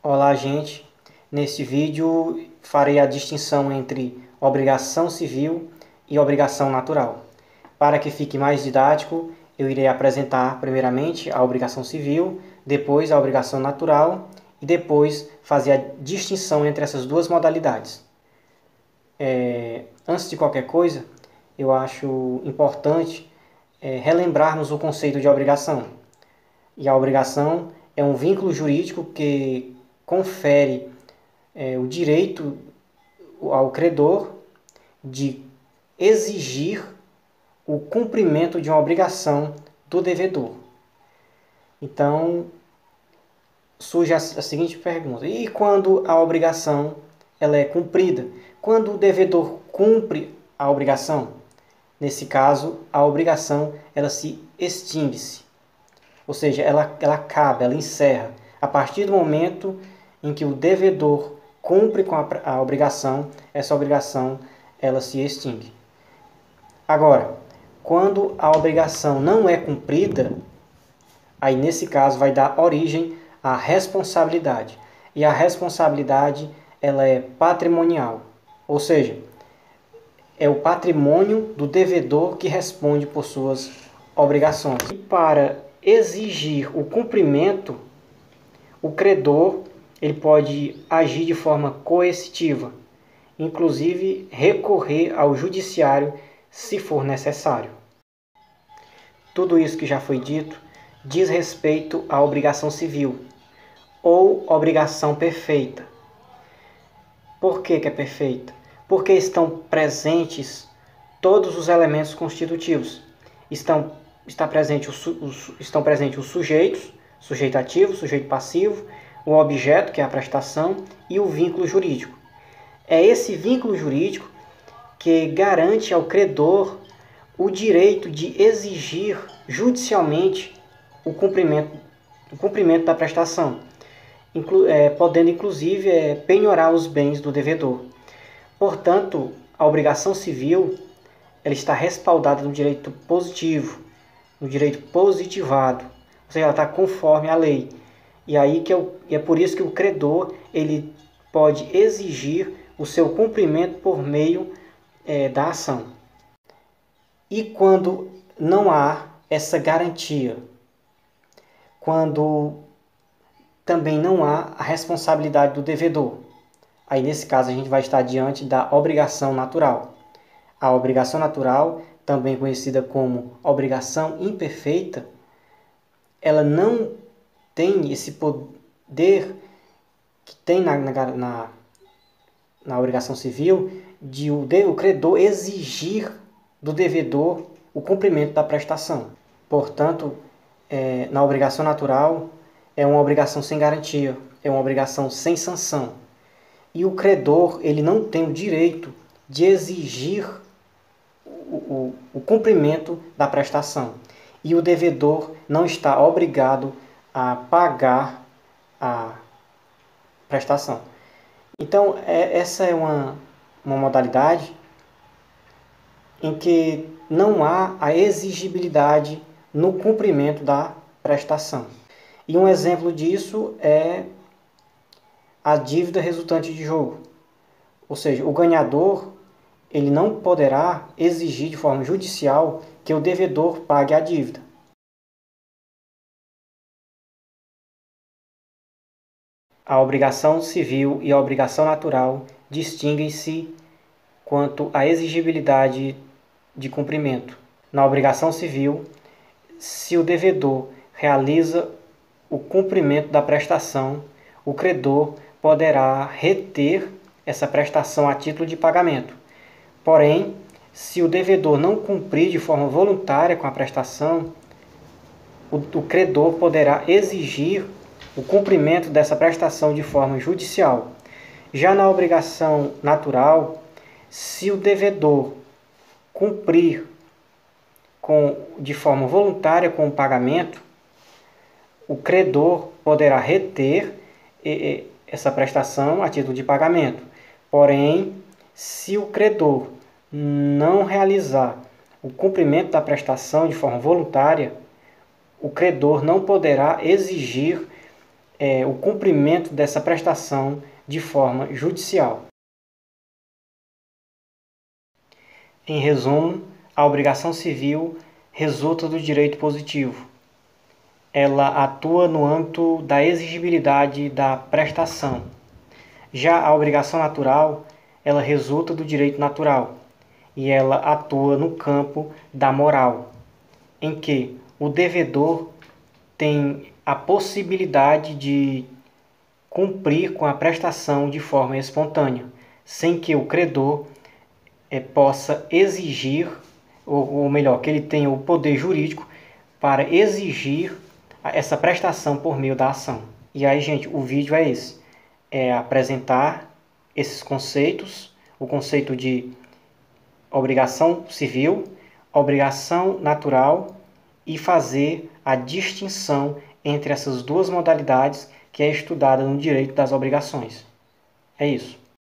Olá, gente. Neste vídeo farei a distinção entre obrigação civil e obrigação natural. Para que fique mais didático, eu irei apresentar primeiramente a obrigação civil, depois a obrigação natural e depois fazer a distinção entre essas duas modalidades. Antes de qualquer coisa, eu acho importante relembrarmos o conceito de obrigação. E a obrigação é um vínculo jurídico que confere o direito ao credor de exigir o cumprimento de uma obrigação do devedor. Então, surge a seguinte pergunta: e quando a obrigação ela é cumprida? Quando o devedor cumpre a obrigação? Nesse caso, a obrigação ela se extingue-se. Ou seja, ela acaba, ela encerra. A partir do momento em que o devedor cumpre com a obrigação, essa obrigação ela se extingue. Agora, quando a obrigação não é cumprida, aí nesse caso vai dar origem à responsabilidade. E a responsabilidade ela é patrimonial, ou seja, é o patrimônio do devedor que responde por suas obrigações. E para exigir o cumprimento, o credor ele pode agir de forma coercitiva, inclusive recorrer ao judiciário se for necessário. Tudo isso que já foi dito diz respeito à obrigação civil ou obrigação perfeita. Por que é perfeita? Porque estão presentes todos os elementos constitutivos. Estão presentes os sujeitos, sujeito ativo, sujeito passivo, o objeto, que é a prestação, e o vínculo jurídico. É esse vínculo jurídico que garante ao credor o direito de exigir judicialmente o cumprimento da prestação, podendo inclusive penhorar os bens do devedor. Portanto, a obrigação civil ela está respaldada no direito positivo, no direito positivado, ou seja, ela está conforme a lei. E aí é por isso que o credor ele pode exigir o seu cumprimento por meio da ação. E quando não há essa garantia, quando também não há a responsabilidade do devedor, aí nesse caso a gente vai estar diante da obrigação natural. A obrigação natural, também conhecida como obrigação imperfeita, ela não tem esse poder que tem na obrigação civil de o credor exigir do devedor o cumprimento da prestação. Portanto, na obrigação natural, é uma obrigação sem garantia, é uma obrigação sem sanção. E o credor ele não tem o direito de exigir o cumprimento da prestação. E o devedor não está obrigado a pagar a prestação. Então, essa é uma modalidade em que não há a exigibilidade no cumprimento da prestação. E um exemplo disso é a dívida resultante de jogo. Ou seja, o ganhador ele não poderá exigir de forma judicial que o devedor pague a dívida. A obrigação civil e a obrigação natural distinguem-se quanto à exigibilidade de cumprimento. Na obrigação civil, se o devedor realiza o cumprimento da prestação, o credor poderá reter essa prestação a título de pagamento. Porém, se o devedor não cumprir de forma voluntária com a prestação, o credor poderá exigir o cumprimento dessa prestação de forma judicial. Já na obrigação natural, se o devedor cumprir de forma voluntária com o pagamento, o credor poderá reter essa prestação a título de pagamento. Porém, se o credor não realizar o cumprimento da prestação de forma voluntária, o credor não poderá exigir o cumprimento dessa prestação de forma judicial. Em resumo, a obrigação civil resulta do direito positivo. Ela atua no âmbito da exigibilidade da prestação. Já a obrigação natural, ela resulta do direito natural e ela atua no campo da moral, em que o devedor tem a possibilidade de cumprir com a prestação de forma espontânea, sem que o credor possa exigir, ou melhor, que ele tenha o poder jurídico para exigir essa prestação por meio da ação. E aí, gente, o vídeo é esse. É apresentar esses conceitos, o conceito de obrigação civil, obrigação natural e fazer a distinção entre essas duas modalidades que é estudada no direito das obrigações. É isso.